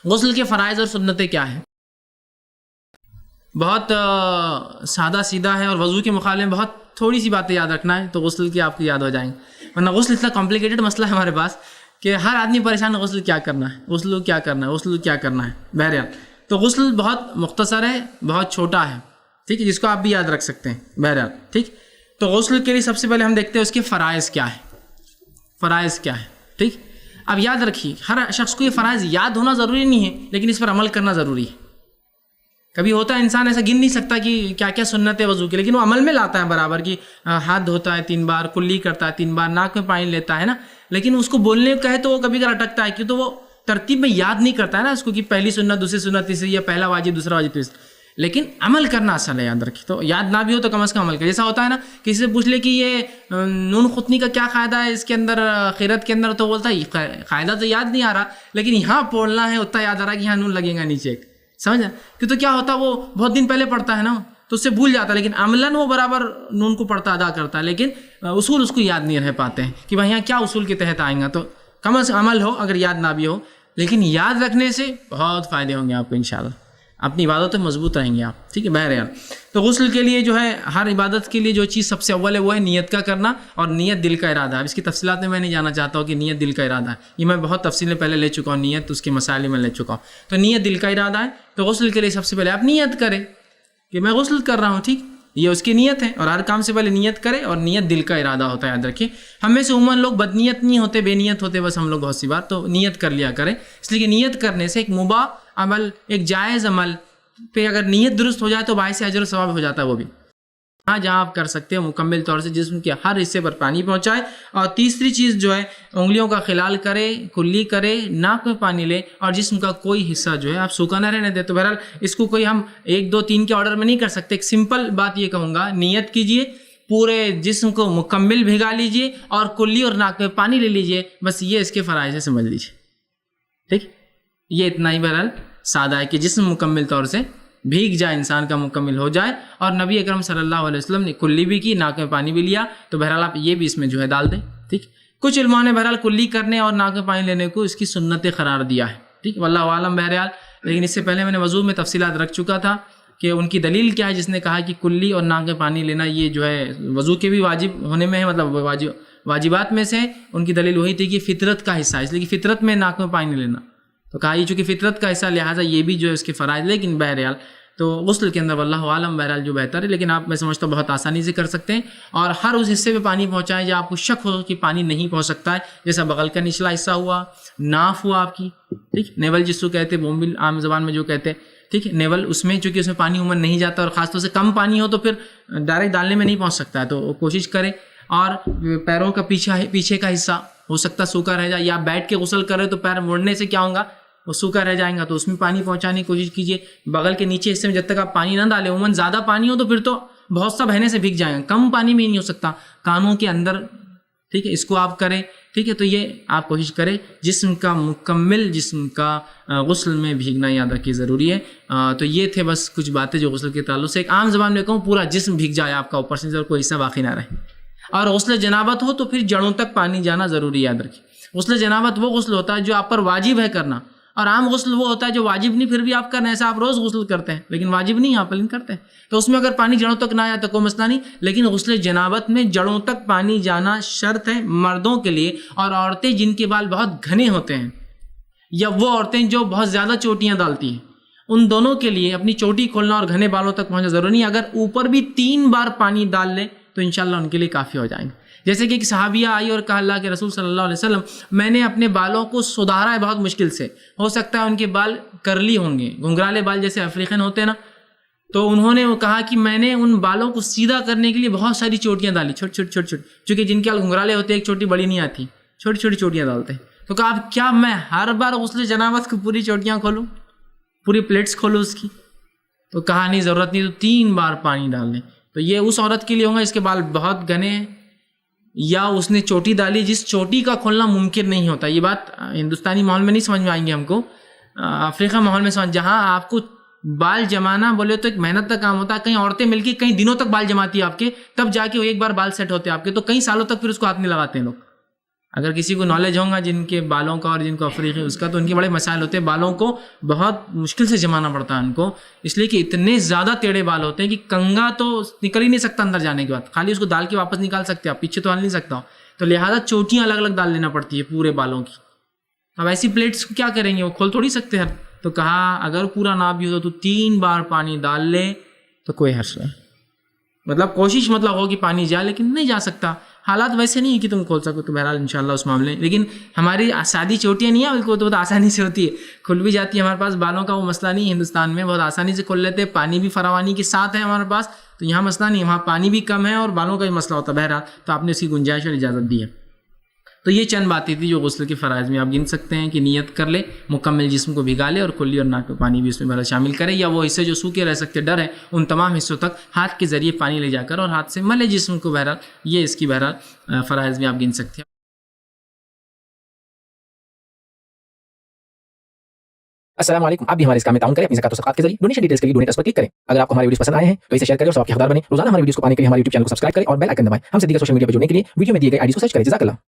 غسل کے فرائض اور سنتیں کیا ہیں؟ بہت سادہ سیدھا ہے، اور وضو کے مقابلے میں بہت تھوڑی سی باتیں یاد رکھنا ہے تو غسل کی آپ کو یاد ہو جائیں گے، ورنہ غسل اتنا کمپلیکیٹڈ مسئلہ ہے ہمارے پاس کہ ہر آدمی پریشان ہے غسل کیا کرنا ہے، غسل کیا کرنا ہے، غسل کیا کرنا ہے۔ بہرحال تو غسل بہت مختصر ہے، بہت چھوٹا ہے، ٹھیک ہے، جس کو آپ بھی یاد رکھ سکتے ہیں۔ بہرحال ٹھیک، تو غسل کے لیے سب سے پہلے ہم دیکھتے ہیں اس کے فرائض کیا ہے، فرائض کیا ہے، ٹھیک۔ اب یاد رکھیے ہر شخص کو یہ فرائض یاد ہونا ضروری نہیں ہے، لیکن اس پر عمل کرنا ضروری ہے۔ کبھی ہوتا ہے انسان ایسا گن نہیں سکتا کہ کیا کیا سنت ہے وضو کی، لیکن وہ عمل میں لاتا ہے برابر، کہ ہاتھ دھوتا ہے 3 بار، کلی کرتا ہے 3 بار، ناک میں پانی لیتا ہے نا، لیکن اس کو بولنے کہے تو وہ کبھی کبھی اٹکتا ہے، کیوں تو وہ ترتیب میں یاد نہیں کرتا ہے نا اس کو، کہ پہلی سنت، دوسری سنت، تیسری، یا پہلا واجب، دوسرا واجب، تیسرا، لیکن عمل کرنا اصل ہے۔ یاد رکھیے، تو یاد نہ بھی ہو تو کم از کم عمل کرے۔ جیسا ہوتا ہے نا کسی سے پوچھ لے کہ یہ نون خطنی کا کیا قاعدہ ہے اس کے اندر، خیرت کے اندر، تو بولتا ہے قاعدہ تو یاد نہیں آ رہا، لیکن یہاں بولنا ہے اتنا یاد آ رہا ہے کہ یہاں نون لگے گا نیچے ایک، سمجھا؟ کہ تو کیا ہوتا ہے وہ بہت دن پہلے پڑھتا ہے نا تو اس سے بھول جاتا ہے، لیکن عملاً وہ برابر نون کو پڑھتا ادا کرتا ہے، لیکن اصول اس کو یاد نہیں رہ پاتے ہیں کہ بھائی یہاں کیا اصول کے تحت آئیں گا۔ تو کم از کم عمل ہو، اگر یاد نہ بھی ہو، لیکن یاد رکھنے سے بہت فائدے ہوں گے آپ کو انشاءاللہ، اپنی عبادت میں مضبوط رہیں گے آپ، ٹھیک ہے۔ بہرحال تو غسل کے لیے جو ہے، ہر عبادت کے لیے جو چیز سب سے اول ہے وہ ہے نیت کا کرنا، اور نیت دل کا ارادہ ہے۔ اب اس کی تفصیلات میں نہیں جانا چاہتا ہوں کہ نیت دل کا ارادہ ہے، یہ میں بہت تفصیل پہلے لے چکا ہوں، نیت اس کے مسائل میں لے چکا ہوں۔ تو نیت دل کا ارادہ ہے، تو غسل کے لیے سب سے پہلے آپ نیت کریں کہ میں غسل کر رہا ہوں، ٹھیک، یہ اس کی نیت ہے، اور ہر کام سے پہلے نیت کرے، اور نیت دل کا ارادہ ہوتا ہے، یاد رکھیں۔ ہم میں سے عموماً لوگ بد نیت نہیں ہوتے، بے نیت ہوتے، بس ہم لوگ بہت سی بار، تو نیت کر لیا کریں، اس لیے کہ نیت کرنے سے ایک مباح عمل، ایک جائز عمل پہ اگر نیت درست ہو جائے تو باعث اجر و ثواب ہو جاتا ہے، وہ بھی جہاں آپ کر سکتے ہیں مکمل طور سے جسم کے ہر حصے پر پانی پہنچائے۔ اور تیسری چیز جو ہے انگلیوں کا خلال کرے، کلی کرے، ناک میں پانی لے، اور جسم کا کوئی حصہ جو ہے آپ سوکھا نہ رہنے دے۔ تو بہرحال اس کو کوئی ہم 1 2 3 کے آرڈر میں نہیں کر سکتے، ایک سمپل بات یہ کہوں گا، نیت کیجئے، پورے جسم کو مکمل بھگا لیجئے، اور کلی اور ناک میں پانی لے لیجئے، بس یہ اس کے فرائض سے سمجھ لیجئے، ٹھیک۔ یہ اتنا ہی بہرحال سادہ ہے کہ جسم مکمل طور سے بھیگ جائے، انسان کا مکمل ہو جائے، اور نبی اکرم صلی اللہ علیہ وسلم نے کلی بھی کی، ناک میں پانی بھی لیا، تو بہرحال آپ یہ بھی اس میں جو ہے ڈال دیں، ٹھیک۔ کچھ علماء نے بہرحال کلی کرنے اور ناک میں پانی لینے کو اس کی سنت قرار دیا ہے، ٹھیک، واللہ عالم۔ بہرحال لیکن اس سے پہلے میں نے وضو میں تفصیلات رکھ چکا تھا کہ ان کی دلیل کیا ہے، جس نے کہا کہ کلی اور ناک میں پانی لینا یہ جو ہے وضو کے بھی واجب ہونے میں ہے، مطلب واجبات میں سے ان کی دلیل وہی تھی کہ فطرت کا حصہ ہے، اس لیے کہ فطرت میں ناک میں پانی لینا، تو کہا یہ چونکہ فطرت کا حصہ لہٰذا یہ بھی جو ہے اس کے فرائض، لیکن بہرحال تو غسل کے اندر واللہ عالم بہرحال جو بہتر ہے، لیکن آپ میں سمجھتا ہوں بہت آسانی سے کر سکتے ہیں، اور ہر اس حصے پہ پانی پہنچائیں جہاں آپ کو شک ہو کہ پانی نہیں پہنچ سکتا ہے، جیسا بغل کا نچلا حصہ ہوا، ناف ہوا آپ کی، ٹھیک، نیول جس کو کہتے ہیں، بومبل عام زبان میں جو کہتے ہیں، ٹھیک، نیول، اس میں چونکہ اس میں پانی عموماً نہیں جاتا، اور خاص طور سے کم پانی ہو تو پھر ڈائریکٹ ڈالنے میں نہیں پہنچ سکتا ہے، تو کوشش کریں۔ اور پیروں کا پیچھے کا حصہ ہو سکتا ہے سوکھا رہ جائے، یا بیٹھ کے غسل کرے تو پیر مڑنے سے کیا ہوگا، وہ سوکھا رہ جائیں گا، تو اس میں پانی پہنچانے کی کوشش کیجیے۔ بغل کے نیچے حصے میں جب تک آپ پانی نہ ڈالیں، عموماً زیادہ پانی ہو تو پھر تو بہت سا بہنے سے بھیگ جائیں گا، کم پانی میں ہی نہیں ہو سکتا، کانوں کے اندر، ٹھیک ہے، اس کو آپ کریں، ٹھیک ہے۔ تو یہ آپ کوشش کریں جسم کا مکمل جسم کا غسل میں بھیگنا یاد رکھیے ضروری ہے۔ تو یہ تھے بس کچھ باتیں جو غسل کے تعلق سے، ایک عام زبان میں کہوں پورا جسم بھیگ جائے آپ کا اوپر سے، اور کوئی حصہ باقی نہ رہے۔ اور غسل جنابت ہو تو پھر جڑوں تک پانی جانا ضروری، یاد رکھیے۔ غسل جنابت وہ غسل ہوتا ہے جو آپ پر واجب ہے کرنا، اور عام غسل وہ ہوتا ہے جو واجب نہیں پھر بھی آپ کرنا، ایسا آپ روز غسل کرتے ہیں لیکن واجب نہیں آپ لیکن کرتے ہیں، تو اس میں اگر پانی جڑوں تک نہ آیا تو کوئی مسئلہ نہیں، لیکن غسل جنابت میں جڑوں تک پانی جانا شرط ہے مردوں کے لیے، اور عورتیں جن کے بال بہت گھنے ہوتے ہیں، یا وہ عورتیں جو بہت زیادہ چوٹیاں ڈالتی ہیں، ان دونوں کے لیے اپنی چوٹی کھولنا اور گھنے بالوں تک پہنچنا ضروری نہیں، اگر اوپر بھی 3 بار پانی ڈال لیں تو انشاءاللہ ان کے لیے کافی ہو جائیں گے۔ جیسے کہ ایک صحابیہ آئی اور کہا، اللہ کے رسول صلی اللہ علیہ وسلم، میں نے اپنے بالوں کو سدھارا ہے بہت مشکل سے، ہو سکتا ہے ان کے بال کرلی ہوں گے، گھنگرالے بال جیسے افریقن ہوتے ہیں نا، تو انہوں نے وہ کہا کہ میں نے ان بالوں کو سیدھا کرنے کے لیے بہت ساری چوٹیاں ڈالی، چھوٹی چھوٹی، چونکہ جن کے بال گھنگرالے ہوتے ہیں ایک چوٹی بڑی نہیں آتی، چھوٹی چھوٹی چوٹیاں ڈالتے ہیں، تو کہا اب کیا میں ہر بار غسل جنابت کو پوری چوٹیاں کھولوں، پوری پلیٹس کھولوں اس کی؟ تو کہا نہیں، ضرورت نہیں، تو 3 بار پانی ڈال لیں۔ تو یہ اس عورت کے لیے ہوگا اس کے بال بہت گھنے ہیں، یا اس نے چوٹی ڈالی جس چوٹی کا کھولنا ممکن نہیں ہوتا۔ یہ بات ہندوستانی ماحول میں نہیں سمجھ میں آئیں گے ہم کو، افریقہ ماحول میں سمجھ، جہاں آپ کو بال جمانا بولے تو ایک محنت کا کام ہوتا ہے، کہیں عورتیں مل کے کئی دنوں تک بال جماتی ہیں آپ کے، تب جا کے وہ ایک بار بال سیٹ ہوتے ہیں آپ کے، تو کئی سالوں تک پھر اس کو ہاتھ نہیں لگاتے ہیں لوگ۔ اگر کسی کو نالج ہوگا جن کے بالوں کا اور جن کو افریقی اس کا، تو ان کے بڑے مسائل ہوتے ہیں، بالوں کو بہت مشکل سے جمانا پڑتا ہے ان کو، اس لیے کہ اتنے زیادہ ٹیڑھے بال ہوتے ہیں کہ کنگا تو نکل ہی نہیں سکتا اندر جانے کے بعد، خالی اس کو ڈال کے واپس نکال سکتے آپ، پیچھے تو ڈال نہیں سکتا ہوں، تو لہٰذا چوٹیاں الگ الگ ڈال لینا پڑتی ہے پورے بالوں کی. اب ایسی پلیٹس کو کیا کریں گے، وہ کھول تھوڑی سکتے ہیں. تو کہا اگر پورا ناپ یوز ہو تو 3 بار پانی ڈال لے تو کوئی حرج نہیں. مطلب کوشش ہو کہ پانی جائے، لیکن نہیں جا سکتا، حالات ویسے نہیں ہے کہ تم کھول سکو. تو بہرحال انشاءاللہ اس معاملے، لیکن ہماری سادی چوٹیاں نہیں ہیں بلکہ تو بہت آسانی سے ہوتی ہے، کھل بھی جاتی ہے. ہمارے پاس بالوں کا وہ مسئلہ نہیں ہے ہندوستان میں، بہت آسانی سے کھول لیتے ہیں، پانی بھی فراوانی کے ساتھ ہے ہمارے پاس، تو یہاں مسئلہ نہیں ہے، وہاں پانی بھی کم ہے اور بالوں کا بھی مسئلہ ہوتا ہے. بہرحال تو آپ نے اس کی گنجائش اور اجازت دی ہے. تو یہ چند باتیں تھی جو غسل کے فرائض میں آپ گن سکتے ہیں کہ نیت کر لے، مکمل جسم کو بھگا لے اور کلی اور ناک کا پانی بھی اس میں شامل کرے، یا وہ حصے جو سوکھے رہ سکتے ڈر ہے ان تمام حصوں تک ہاتھ کے ذریعے پانی لے جا کر اور ہاتھ سے ملے جسم کو. بہرحال یہ اس کی بہرحال فرائض میں آپ گن سکتے ہیں. السلام علیکم. آپ بھی ہمارے اس کام میں تعاون کریں اپنی زکات و صدقات کے ذریعے. ڈونیشن ڈیٹیلز کے لیے ڈونیٹ اس پر کلک کریں. اگر آپ کو ہمارے ویڈیوز پسند آئے ہیں تو اسے شیئر کریں اور سب کے حقدار بنیں. روزانہ ہمارے ویڈیوز کو پانے کے لیے ہمارے یوٹیوب چینل کو سبسکرائب کریں اور بیل آئکن دبائیں. ہم سے دیگر سوشل میڈیا پہ جڑنے کے لیے ویڈیو میں دیے گئے آئی ڈی کو سرچ کریں. جزاک اللہ.